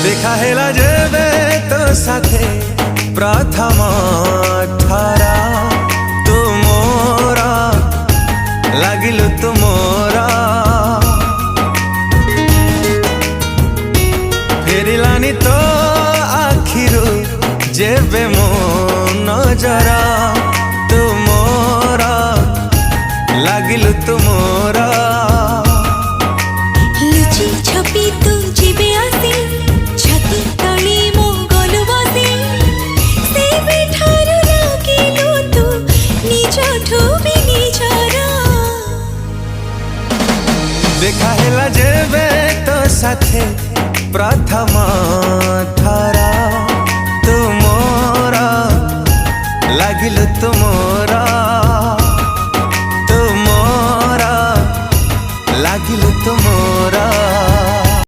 देखा हेला जेबे तो साथे प्रथम ठारा तू मोरा लागिलु तू मोरा फेरिलानी तो आखिरु जेबे मो नजरा तू मोरा लागिलु तू मोरा लुचि छपी तू जीवे आसी छाती तली मो गलु बसी से बेठारु लागिलु तू निजठु भी निजरा देखा हेला जेबे तो साथे प्रथम